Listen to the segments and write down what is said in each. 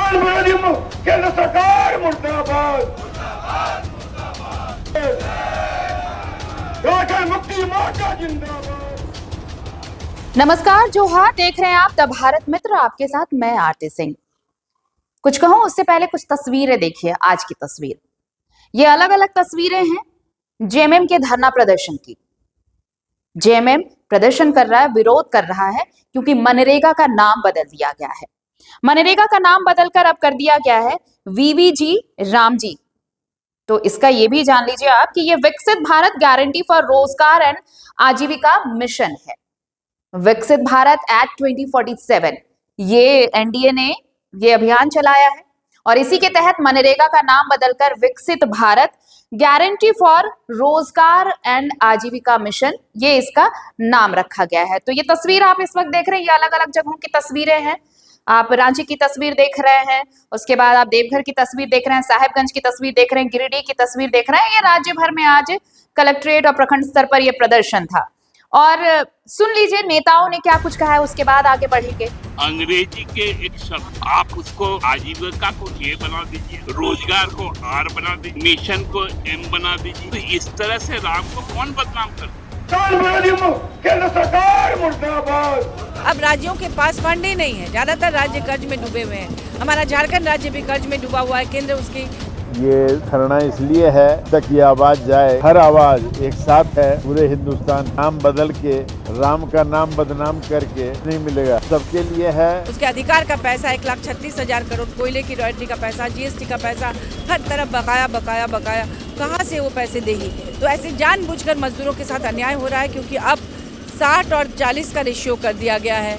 केंद्र सरकार मुर्दाबाद। मुक्ति मोर्चा जिंदाबाद। नमस्कार, जोहार। देख रहे हैं आप द भारत मित्र, आपके साथ मैं आरती सिंह। कुछ कहूं उससे पहले कुछ तस्वीरें देखिए। आज की तस्वीर, ये अलग अलग तस्वीरें हैं जेएमएम के धरना प्रदर्शन की। जेएमएम प्रदर्शन कर रहा है, विरोध कर रहा है, क्योंकि मनरेगा का नाम बदल दिया गया है। मनरेगा का नाम बदलकर अब कर दिया गया है वीवीजी रामजी। तो इसका ये भी जान लीजिए आप कि ये विकसित भारत गारंटी फॉर रोजगार एंड आजीविका मिशन है। विकसित भारत एक्ट 2047, ये एनडीए ने ये अभियान चलाया है और इसी के तहत मनरेगा का नाम बदलकर विकसित भारत गारंटी फॉर रोजगार एंड आजीविका मिशन, ये इसका नाम रखा गया है। तो ये तस्वीर आप इस वक्त देख रहे हैं, ये अलग अलग जगहों की तस्वीरें हैं। आप रांची की तस्वीर देख रहे हैं, उसके बाद आप देवघर की तस्वीर देख रहे हैं, साहेबगंज की तस्वीर देख रहे हैं, गिरिडीह की तस्वीर देख रहे हैं। ये राज्य भर में आज कलेक्ट्रेट और प्रखंड स्तर पर यह प्रदर्शन था। और सुन लीजिए नेताओं ने क्या कुछ कहा है, उसके बाद आगे बढ़ेंगे। अंग्रेजी के एक शब्द आप उसको आजीविका को ए बना दीजिए, रोजगार को आर बना दीजिए, मिशन को एम बना दीजिए। तो इस तरह से राम को कौन बदनाम कर? केंद्र सरकार मुर्दाबाद। अब राज्यों के पास फंड ही नहीं है, ज्यादातर राज्य कर्ज में डूबे हुए हैं। हमारा झारखंड राज्य भी कर्ज में डूबा हुआ है। केंद्र उसकी ये धरना इसलिए है तक ये आवाज जाए, हर आवाज एक साथ है। पूरे हिंदुस्तान नाम बदल के राम का नाम बदनाम करके नहीं मिलेगा, सबके लिए है। उसके अधिकार का पैसा 1,36,000 करोड़, कोयले की रॉयल्टी का पैसा, जीएसटी का पैसा, हर तरफ बकाया बकाया बकाया। कहाँ से वो पैसे देगी? तो ऐसे जानबूझकर मजदूरों के साथ अन्याय हो रहा है, क्योंकि अब 60 और 40 का रेशियो कर दिया गया है।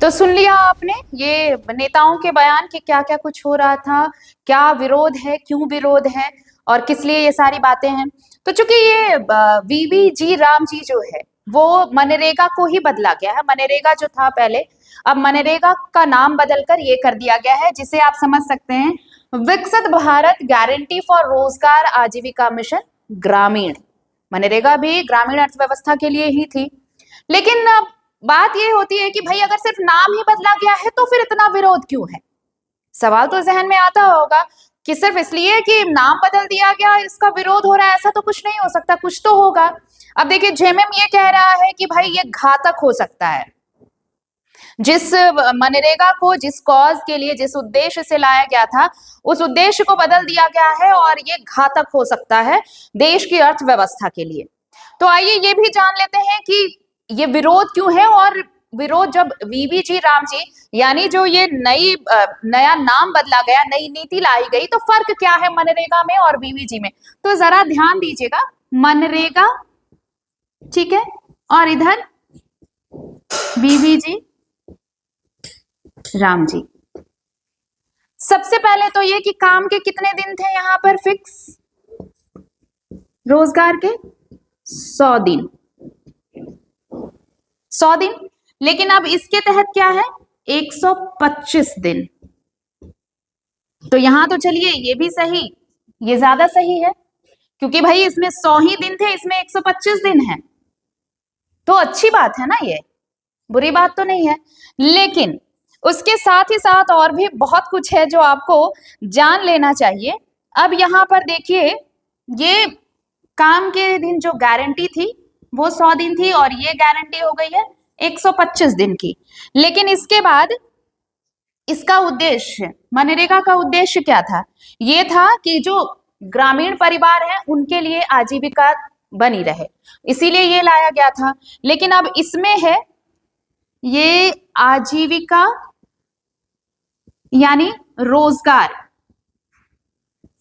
तो सुन लिया आपने ये नेताओं के बयान कि क्या क्या कुछ हो रहा था, क्या विरोध है, क्यों विरोध है और किस लिए ये सारी बातें हैं। तो चूंकि ये वीवीजी रामजी जो है वो मनरेगा को ही बदला गया है। मनरेगा जो था पहले, अब मनरेगा का नाम बदलकर ये कर दिया गया है, जिसे आप समझ सकते हैं विकसित भारत गारंटी फॉर रोजगार आजीविका मिशन ग्रामीण। मनरेगा भी ग्रामीण अर्थव्यवस्था के लिए ही थी, लेकिन अब बात ये होती है कि भाई अगर सिर्फ नाम ही बदला गया है तो फिर इतना विरोध क्यों है। सवाल तो जहन में आता होगा कि सिर्फ इसलिए कि नाम बदल दिया गया इसका विरोध हो रहा है, ऐसा तो कुछ नहीं हो सकता, कुछ तो होगा। अब देखिए जेएमएम ये कह रहा है कि भाई ये घातक हो सकता है। जिस मनरेगा को, जिस कॉज के लिए, जिस उद्देश्य से लाया गया था, उस उद्देश्य को बदल दिया गया है और ये घातक हो सकता है देश की अर्थव्यवस्था के लिए। तो आइए ये भी जान लेते हैं कि ये विरोध क्यों है। और विरोध जब वीवीजी रामजी यानी जो ये नया नाम बदला गया, नई नीति लाई गई, तो फर्क क्या है मनरेगा में और वीवीजी में? तो जरा ध्यान दीजिएगा। मनरेगा, ठीक है, और इधर वीवीजी रामजी। सबसे पहले तो ये कि काम के कितने दिन थे यहां पर फिक्स? रोजगार के 100 दिन, 100 दिन। लेकिन अब इसके तहत क्या है? 125 दिन। तो यहां तो चलिए ये भी सही, ये ज्यादा सही है, क्योंकि भाई इसमें 100 ही दिन थे, इसमें 125 दिन है। तो अच्छी बात है ना, ये बुरी बात तो नहीं है। लेकिन उसके साथ ही साथ और भी बहुत कुछ है जो आपको जान लेना चाहिए। अब यहां पर देखिए, ये काम के दिन जो गारंटी थी वो 100 दिन थी और ये गारंटी हो गई है 125 दिन की। लेकिन इसके बाद इसका उद्देश्य, मनरेगा का उद्देश्य क्या था? ये था कि जो ग्रामीण परिवार हैं उनके लिए आजीविका बनी रहे, इसीलिए ये लाया गया था। लेकिन अब इसमें है ये आजीविका यानी रोजगार,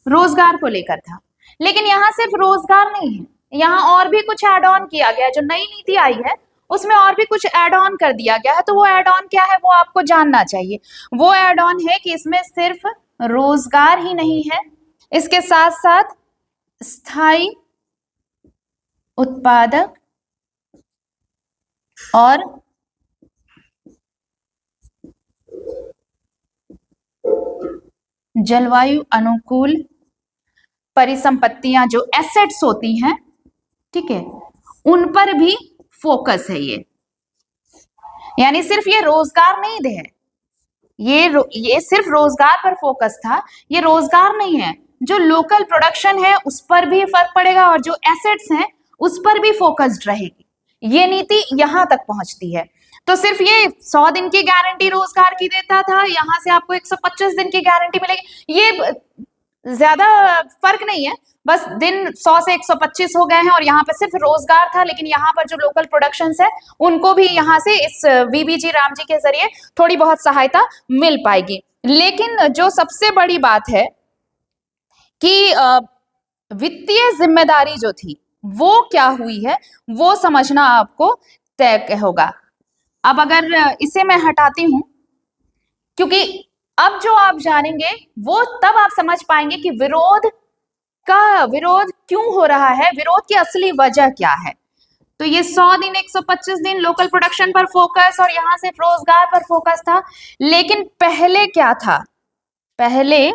रोजगार को लेकर था। लेकिन यहां सिर्फ रोजगार नहीं है, यहाँ और भी कुछ ऐड ऑन किया गया। जो नई नीति आई है उसमें और भी कुछ ऐड ऑन कर दिया गया है। तो वो ऐड ऑन क्या है वो आपको जानना चाहिए। वो ऐड ऑन है कि इसमें सिर्फ रोजगार ही नहीं है, इसके साथ साथ स्थायी उत्पादक और जलवायु अनुकूल परिसंपत्तियां, जो एसेट्स होती हैं, ठीक है, उन पर भी फोकस है ये। यानी सिर्फ ये रोजगार नहीं दे, ये सिर्फ रोजगार पर फोकस था, ये रोजगार नहीं है, जो लोकल प्रोडक्शन है उस पर भी फर्क पड़ेगा और जो एसेट्स हैं उस पर भी फोकस्ड रहेगी। ये नीति यहां तक पहुंचती है। तो सिर्फ ये 100 दिन की गारंटी रोजगार की देता था, यहां से आपको 125 दिन की गारंटी मिलेगी, ये ज्यादा फर्क नहीं है, बस दिन 100 से 125 हो गए हैं और यहाँ पे सिर्फ रोजगार था, लेकिन यहाँ पर जो लोकल प्रोडक्शंस है उनको भी यहाँ से इस वीबीजी राम जी के जरिए थोड़ी बहुत सहायता मिल पाएगी। लेकिन जो सबसे बड़ी बात है कि वित्तीय जिम्मेदारी जो थी वो क्या हुई है, वो समझना आपको तय होगा। अब अगर इसे मैं हटाती हूं, क्योंकि अब जो आप जानेंगे वो तब आप समझ पाएंगे कि विरोध क्यों हो रहा है, विरोध की असली वजह क्या है। तो ये 100 दिन 125 दिन लोकल प्रोडक्शन पर फोकस और यहां से रोजगार पर फोकस था। लेकिन पहले क्या था? पहले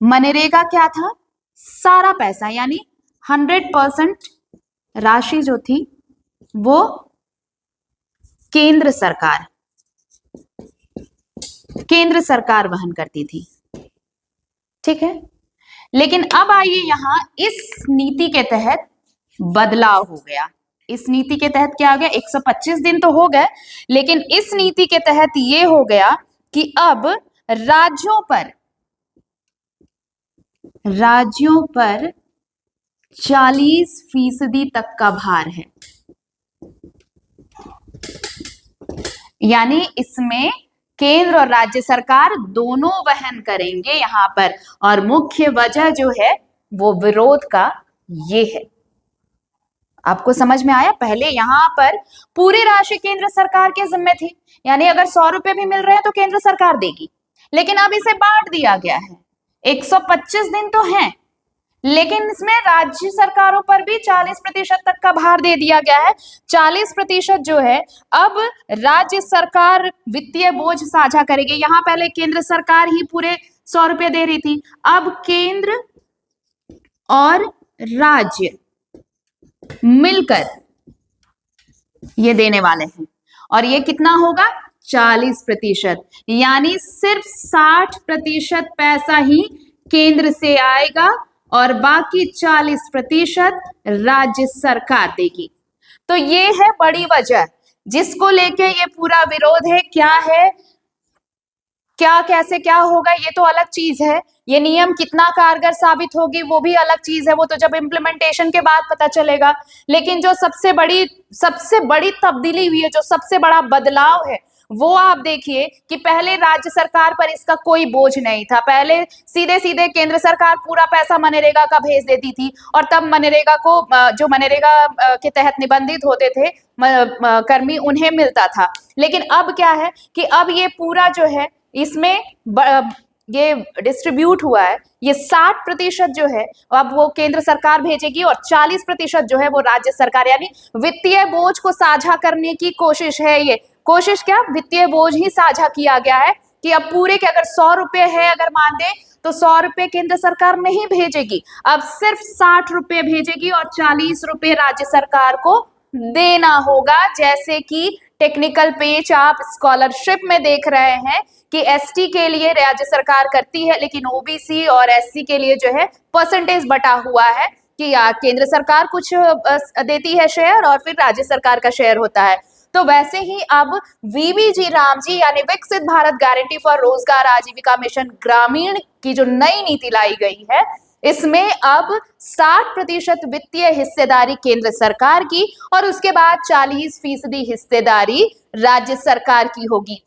मनरेगा क्या था? सारा पैसा यानी 100% राशि जो थी वो केंद्र सरकार वहन करती थी, ठीक है। लेकिन अब आइए यहां इस नीति के तहत बदलाव हो गया। इस नीति के तहत क्या हो गया? 125 दिन तो हो गए, लेकिन इस नीति के तहत ये हो गया कि अब राज्यों पर 40% तक का भार है। यानी इसमें केंद्र और राज्य सरकार दोनों वहन करेंगे यहां पर, और मुख्य वजह जो है वो विरोध का ये है। आपको समझ में आया? पहले यहां पर पूरी राशि केंद्र सरकार के जिम्मे थी, यानी अगर 100 रुपए भी मिल रहे हैं तो केंद्र सरकार देगी, लेकिन अब इसे बांट दिया गया है। 125 दिन तो हैं, लेकिन इसमें राज्य सरकारों पर भी 40% तक का भार दे दिया गया है। 40% जो है अब राज्य सरकार वित्तीय बोझ साझा करेगी। यहां पहले केंद्र सरकार ही पूरे 100 रुपए दे रही थी, अब केंद्र और राज्य मिलकर ये देने वाले हैं। और ये कितना होगा? 40%, यानी सिर्फ 60% पैसा ही केंद्र से आएगा और बाकी 40% राज्य सरकार देगी। तो ये है बड़ी वजह जिसको लेके ये पूरा विरोध है। क्या है, क्या कैसे क्या होगा ये तो अलग चीज है, ये नियम कितना कारगर साबित होगी वो भी अलग चीज है, वो तो जब इम्प्लीमेंटेशन के बाद पता चलेगा। लेकिन जो सबसे बड़ी तब्दीली हुई है, जो सबसे बड़ा बदलाव है, वो आप देखिए कि पहले राज्य सरकार पर इसका कोई बोझ नहीं था। पहले सीधे सीधे केंद्र सरकार पूरा पैसा मनरेगा का भेज देती थी, और तब मनरेगा को जो मनरेगा के तहत निबंधित होते थे कर्मी, उन्हें मिलता था। लेकिन अब क्या है कि अब ये पूरा जो है इसमें ये डिस्ट्रीब्यूट हुआ है, ये 60% जो है अब वो केंद्र सरकार भेजेगी और 40% जो है वो राज्य सरकार, यानी वित्तीय बोझ को साझा करने की कोशिश है। ये कोशिश क्या, वित्तीय बोझ ही साझा किया गया है कि अब पूरे के अगर 100 रुपए है, अगर मान दें तो 100 रुपए केंद्र सरकार नहीं भेजेगी, अब सिर्फ 60 रुपए भेजेगी और 40 रुपए राज्य सरकार को देना होगा। जैसे कि टेक्निकल पेज आप स्कॉलरशिप में देख रहे हैं कि एसटी के लिए राज्य सरकार करती है, लेकिन ओबीसी और एससी के लिए जो है परसेंटेज बटा हुआ है कि केंद्र सरकार कुछ देती है शेयर और फिर राज्य सरकार का शेयर होता है। तो वैसे ही अब वीबीजी राम जी यानी विकसित भारत गारंटी फॉर रोजगार आजीविका मिशन ग्रामीण की जो नई नीति लाई गई है, इसमें अब 60% वित्तीय हिस्सेदारी केंद्र सरकार की और उसके बाद 40% हिस्सेदारी राज्य सरकार की होगी।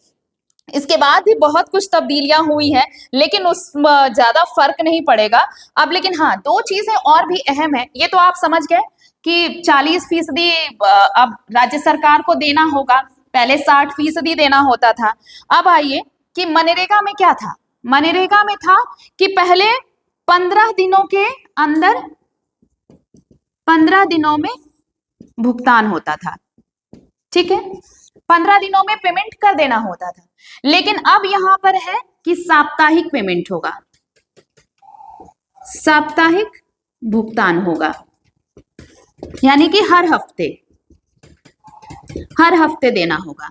इसके बाद भी बहुत कुछ तब्दीलियां हुई हैं, लेकिन उस ज्यादा फर्क नहीं पड़ेगा अब। लेकिन हाँ, दो चीजें और भी अहम है, ये तो आप समझ गए कि 40% अब राज्य सरकार को देना होगा, पहले 60% देना होता था। अब आइए कि मनरेगा में क्या था। मनरेगा में था कि पहले 15 दिनों के अंदर 15 दिनों में भुगतान होता था, ठीक है, 15 दिनों में पेमेंट कर देना होता था। लेकिन अब यहां पर है कि साप्ताहिक पेमेंट होगा, साप्ताहिक भुगतान होगा, यानी कि हर हफ्ते देना होगा।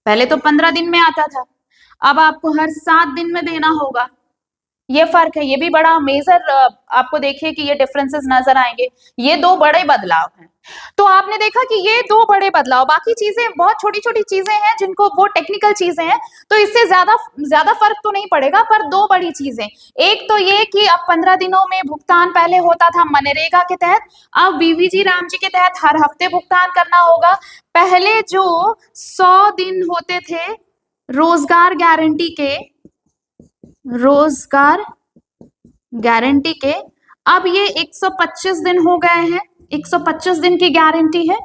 पहले तो 15 दिन में आता था, अब आपको हर 7 दिन में देना होगा। ये फर्क है, ये भी बड़ा मेजर आपको देखिए कि ये डिफरेंसेस नजर आएंगे। ये दो बड़े बदलाव हैं। तो आपने देखा कि ये दो बड़े बदलाव, बाकी चीजें बहुत छोटी छोटी चीजें हैं जिनको वो टेक्निकल चीजें हैं, तो इससे ज्यादा फर्क तो नहीं पड़ेगा, पर दो बड़ी चीजें, एक तो ये कि अब 15 दिनों में भुगतान पहले होता था मनरेगा के तहत, अब वीवीजी रामजी के तहत हर हफ्ते भुगतान करना होगा। पहले जो 100 दिन होते थे रोजगार गारंटी के, अब ये 125 दिन हो गए हैं, 125 दिन की गारंटी है।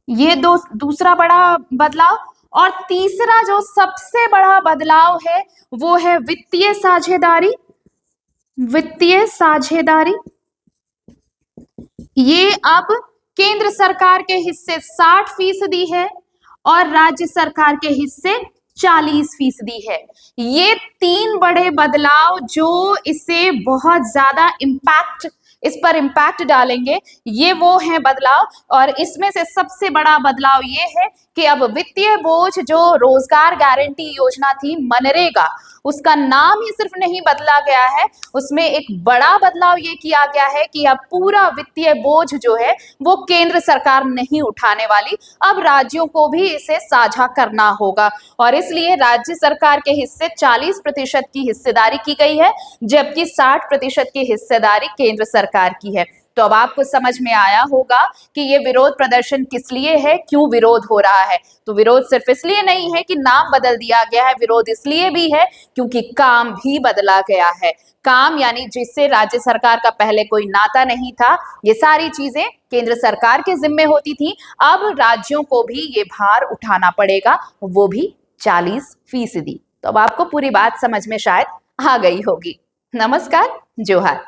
ये दूसरा बड़ा बदलाव। और तीसरा जो सबसे बड़ा बदलाव है वो है वित्तीय साझेदारी। ये अब केंद्र सरकार के हिस्से 60% है और राज्य सरकार के हिस्से 40% है। ये 3 बड़े बदलाव जो इसे बहुत ज्यादा इस पर इम्पैक्ट डालेंगे, ये वो है बदलाव। और इसमें से सबसे बड़ा बदलाव ये है कि अब वित्तीय बोझ, जो रोजगार गारंटी योजना थी मनरेगा, उसका नाम ही सिर्फ नहीं बदला गया है, उसमें एक बड़ा बदलाव ये किया गया है कि अब पूरा वित्तीय बोझ जो है वो केंद्र सरकार नहीं उठाने वाली, अब राज्यों को भी इसे साझा करना होगा। और इसलिए राज्य सरकार के हिस्से 40% की हिस्सेदारी की गई है, जबकि 60% की हिस्सेदारी केंद्र सरकार की है। तो अब आपको समझ में आया होगा कि ये विरोध प्रदर्शन किस लिए है, क्यों विरोध हो रहा है। तो विरोध सिर्फ इसलिए नहीं है कि नाम बदल दिया गया है, विरोध इसलिए भी है क्योंकि काम भी बदला गया है। काम यानी जिससे राज्य सरकार का पहले कोई नाता नहीं था, ये सारी चीजें केंद्र सरकार के जिम्मे होती थी, अब राज्यों को भी ये भार उठाना पड़ेगा, वो भी 40%। तो अब आपको पूरी बात समझ में शायद आ गई होगी। नमस्कार, जोहार।